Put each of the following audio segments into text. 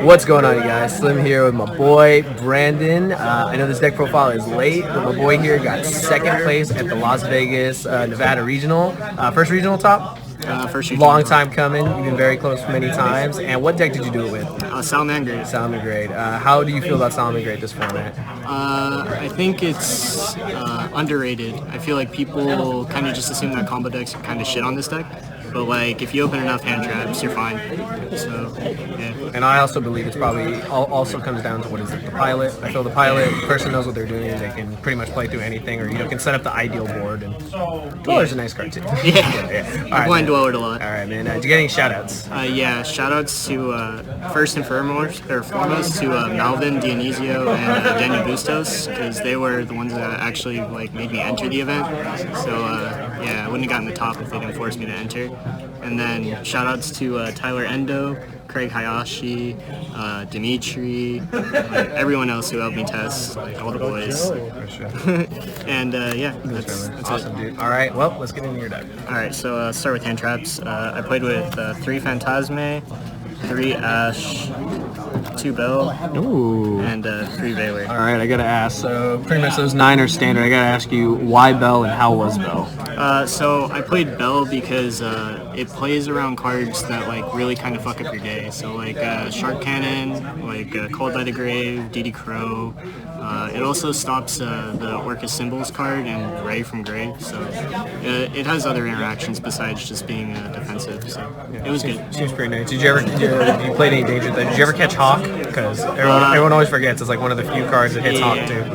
What's going on, you guys? Slim here with my boy Brandon. I know this deck profile is late, but my boy here got second place at the Las Vegas, Nevada Regional. First regional top? First regional. Long time coming. You've been very close many times. And what deck did you do it with? Salamander. Salamander. How do you feel about Salamander this format? I think it's underrated. I feel like people kind of just assume that combo decks kind of shit on this deck. But like, if you open enough hand traps, you're fine. So, yeah. And I also believe it's probably also comes down to what is it, the pilot. I feel the pilot person knows what they're doing. They can pretty much play through anything, or can set up the ideal board. And Dweller's a nice card too. Yeah. All right, blind Dweller a lot. All right, man. Did you get any shoutouts? Yeah, shoutouts to first and foremost to Malvin, Dionisio, and Daniel Bustos, because they were the ones that actually like made me enter the event. So yeah, I wouldn't have gotten the top if they didn't force me to enter. And then shoutouts to Tyler Endo, Craig Hayashi, Dimitri, everyone else who helped me test, like all the boys. And yeah, that's awesome, it. dude. All right, well, let's get into your deck. All right, so start with hand traps. I played with 3 Phantasme, 3 Ash, 2 Bell, and 3 Valor. All right, I gotta ask. So pretty much those 9 are standard. I gotta ask you why Bell and how was Bell? So I played Bell because it plays around cards that like really kind of fuck up your day. So like Shark Cannon, like Called by the Grave, DD Crow. It also stops the Orcus Symbols card and Ray from Grave. So it has other interactions besides just being defensive. So it was good. Seems pretty nice. Did you play any Danger Thunder? Did you ever catch Hawk? Because everyone always forgets it's like one of the few cards that hits Hawk too.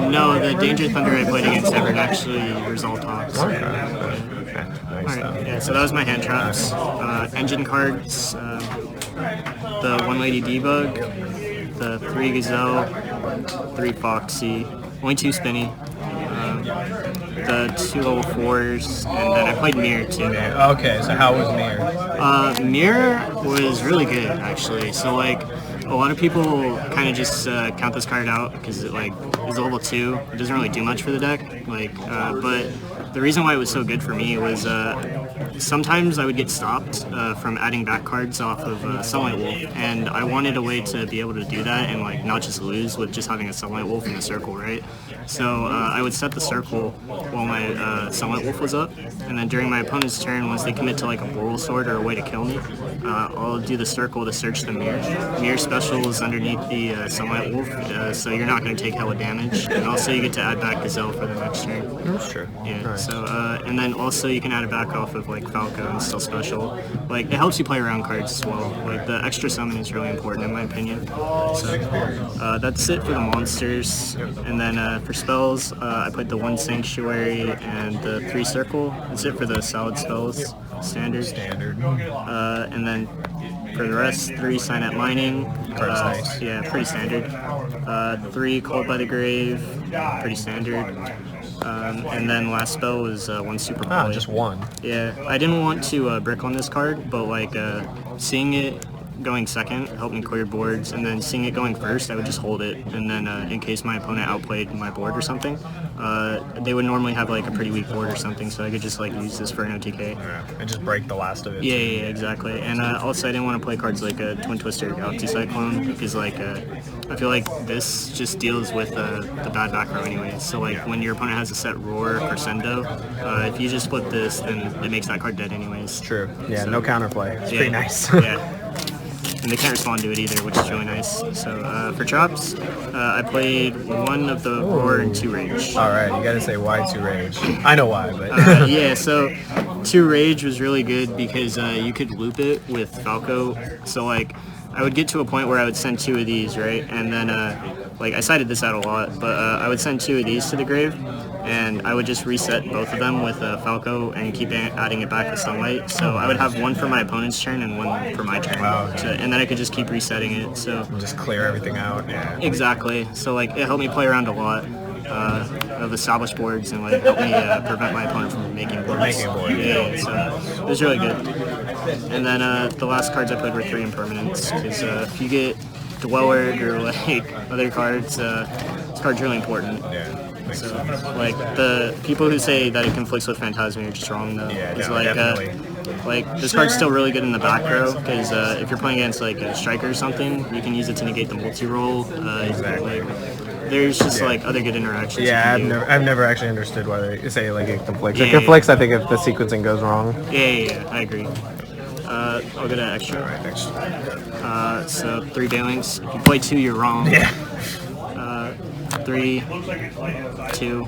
No, the Danger Thunder I played against never actually resolved Hawk. So. Nice. Alright, yeah, so that was my hand traps. Engine cards, the One Lady Debug, the 3 Gazelle, 3 Foxy, only 2 Spinny, the 2 level 4s, and then I played Mirror too. Okay, so how was Mirror? Mirror was really good actually. So like, a lot of people kind of just count this card out because it like is level 2. It doesn't really do much for the deck. Like, but the reason why it was so good for me was sometimes I would get stopped from adding back cards off of Sunlight Wolf, and I wanted a way to be able to do that and like not just lose with just having a Sunlight Wolf in the circle, right? So I would set the circle while my Sunlight Wolf was up, and then during my opponent's turn, once they commit to like a Boral Sword or a way to kill me, I'll do the circle to search the mirror. Mirror special is underneath the Sunlight Wolf, so you're not going to take hella damage, and also you get to add back Gazelle for the next turn. That's true. Yeah. Nice. So and then also you can add it back off of like Falco and still special. Like it helps you play around cards as well. Like the extra summon is really important in my opinion. So that's it for the monsters. And then for spells, I played the 1 Sanctuary and the 3 Circle. That's it for the solid spells. Standard. And then for the rest, 3 Sign at Mining. Nice. Yeah, pretty standard. 3 Called by the Grave. Pretty standard. And then last spell was 1 Super Poly. Just 1. Yeah, I didn't want to brick on this card, but like seeing it going second helped me clear boards, and then seeing it going first, I would just hold it, and then in case my opponent outplayed my board or something, they would normally have like a pretty weak board or something, so I could just like use this for an OTK. And just break the last of it. Yeah, exactly. And also I didn't want to play cards like a Twin Twister or Galaxy Cyclone, because like I feel like this just deals with the bad back row anyways. So like when your opponent has a set Roar or Sendo, if you just flip this, then it makes that card dead anyways. True. Yeah, So, no counterplay. It's pretty nice. Yeah. And they can't respond to it either, which is really nice. So for chops, I played 1 of the Roar and 2 Rage. All right, you gotta say why 2 Rage. I know why, but yeah, so 2 Rage was really good because you could loop it with Falco. So like, I would get to a point where I would send 2 of these, right? And then like I cited this out a lot, but I would send 2 of these to the grave, and I would just reset both of them with Falco and keep adding it back with Sunlight. So I would have 1 for my opponent's turn and 1 for my turn. Wow. So, and then I could just keep resetting it. So just clear everything out. Yeah. exactly. So like it helped me play around a lot of established boards and like helped me prevent my opponent from making boards. Yeah, so it was really good. And then the last cards I played were 3 impermanents, because if you get Dweller or like other cards, this card's really important. Yeah. So, like, the people who say that it conflicts with Phantasm are just wrong, though. Yeah, it's no, like, definitely. like this card's still really good in the back row because if you're playing against like a striker or something, you can use it to negate the multi-roll. Exactly. Like, there's just like other good interactions. Yeah, you can do. I've never actually understood why they say like it conflicts. Yeah, It conflicts, I think, if the sequencing goes wrong. Yeah, I agree. I'll get an extra. All right, next. So 3 Bailings. If you play 2, you're wrong. Yeah. 3, 2,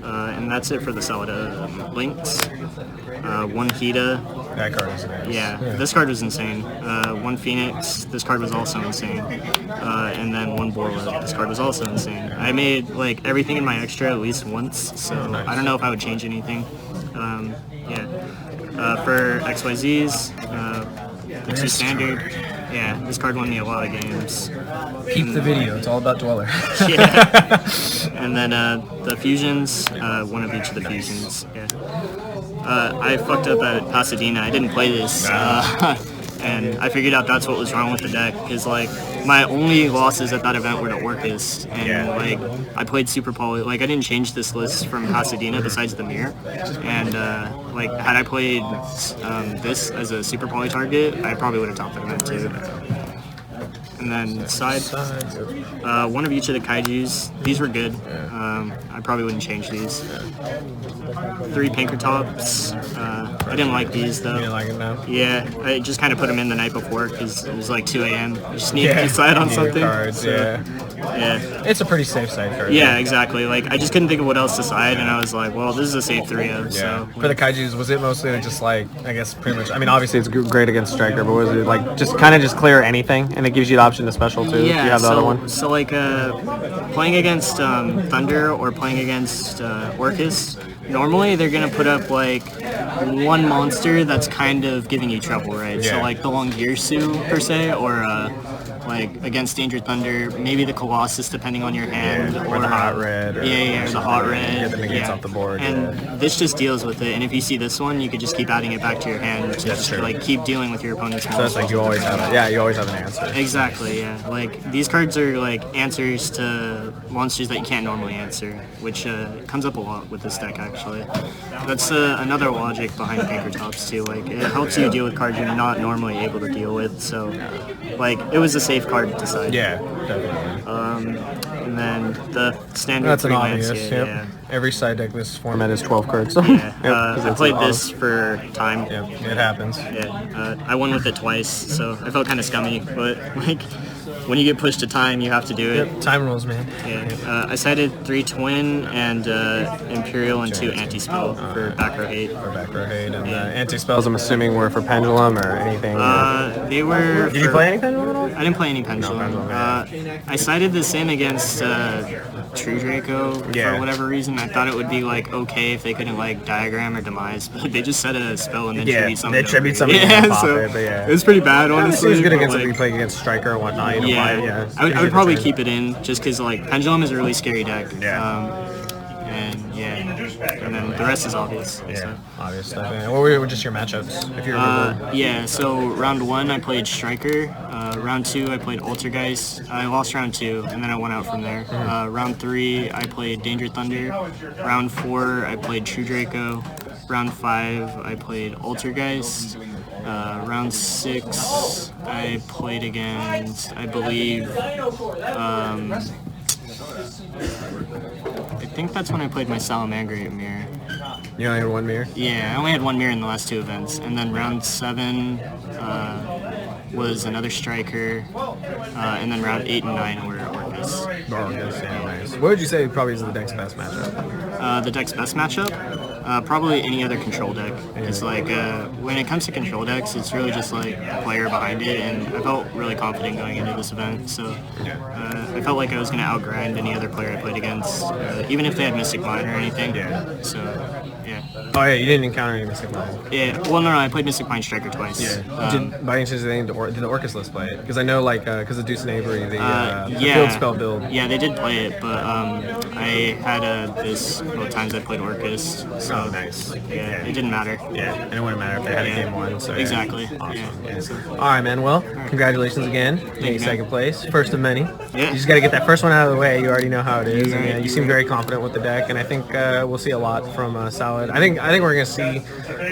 and that's it for the Salada links. 1 Hida. That card is nice. Yeah, this card was insane. 1 Phoenix. This card was also insane. And then 1 Borla. This card was also insane. I made like everything in my extra at least once, so I don't know if I would change anything. Yeah. For XYZs, the 2 standard. Yeah, this card won me a lot of games. Keep the video. It's all about Dweller. Yeah. And then the fusions, 1 of each of the fusions. Yeah. I fucked up at Pasadena. I didn't play this, and I figured out that's what was wrong with the deck. Because like my only losses at that event were to Orcus, and like I played Super Poly. Like I didn't change this list from Pasadena besides the mirror, and like had I played this as a Super Poly target, I probably would have topped that event too. And then side, 1 of each of the kaijus. These were good. I probably wouldn't change these. 3 Pinkertops. I didn't like these though. You didn't like it now? Yeah, I just kind of put them in the night before because it was like 2 a.m. You just need to decide on something. Cards, so, yeah. It's a pretty safe side card. Yeah, exactly. Like I just couldn't think of what else to side, and I was like, well, this is a safe 3-0. So For the kaijus, was it mostly just like, I guess pretty much, I mean obviously it's great against striker, but was it like just kind of just clear anything and it gives you the option to special too? yeah, if you have the so, other one? So like playing against Thunder or playing against Orcus, normally they're gonna put up like 1 monster that's kind of giving you trouble, right? Yeah. So like the Longirsu per se, or like against Danger Thunder, maybe the Colossus depending on your hand, or the hot red. Or or the hot red. Get the negates off the board. And this just deals with it. And if you see this one, you could just keep adding it back to your hand to just true. like keep dealing with your opponent's So that's like you always have you always have an answer. Exactly, yeah. Like these cards are like answers to monsters that you can't normally answer, which comes up a lot with this deck actually. That's another logic behind Pinkertops too. Like it helps you deal with cards you're not normally able to deal with. So like it was a safe card to decide. Yeah, definitely. And then the standard That's an 3 obvious. lands, Yep. Every side deck this format is 12 cards. I played this for time. Yep, it happens. Yeah, I won with it twice, so I felt kind of scummy. But like, when you get pushed to time, you have to do it. Yep, time rules, man. Yeah. I cited 3 Twin and Imperial and 2 Anti-Spell for back row hate. For back row hate and anti-spells, I'm assuming were for Pendulum or anything. They were. Did you play any Pendulum at all? I didn't play any Pendulum. I cited this in against True Draco for whatever reason. I thought it would be like okay if they couldn't like diagram or demise, but they just set a spell and then tribute something. They tribute something. Yeah, so it was pretty bad, honestly. It was good against like, if you play against Striker and whatnot. Yeah, I would probably keep it in just because like Pendulum is a really scary deck. And then the rest is obvious. Yeah, so. obvious stuff. What were just your matchups, if you remember? Yeah, so round 1 I played Striker. Round 2 I played Altergeist. I lost round 2 and then I went out from there. Round 3 I played Danger Thunder. Round 4 I played True Draco. Round 5 I played Altergeist. Round 6 I played against, I believe, I think that's when I played my Salamangreat mirror. You only had 1 mirror? Yeah, I only had 1 mirror in the last 2 events. And then round 7 was another Striker. And then round 8 and 9 were Orcus. Orcus, yeah, nice. What would you say probably is the deck's best matchup? The deck's best matchup? Probably any other control deck. It's like, when it comes to control decks, it's really just like the player behind it, and I felt really confident going into this event, so I felt like I was going to outgrind any other player I played against, even if they had Mystic Mine or anything. So, yeah. Oh yeah, you didn't encounter any Mystic Mine. Yeah, well no, I played Mystic Mine Striker twice. Yeah. Did, by any chance, did the Orcus list play it? Because I know, like, because of Deuce and Avery, the field spell build. Yeah, they did play it, but I had this both times I played Orcus, So nice. yeah, it didn't matter. Yeah, and it wouldn't matter if they had a game one. So yeah. Exactly. Awesome. Yeah. Yeah. All right, man. Well, congratulations again. Getting you, second place, first of many. Yeah. You just got to get that first one out of the way. You already know how it is, and Right, you seem very confident with the deck. And I think we'll see a lot from Salad. I think we're gonna see.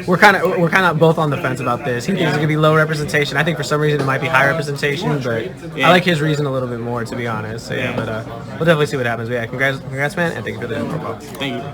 We're kind of both on the fence about this. He thinks it's gonna be low representation. I think for some reason it might be high representation, but I like his reason a little bit more, to be honest. So yeah, but we'll definitely see what happens. But yeah, congrats, man, and thank you for the profile. Thank you.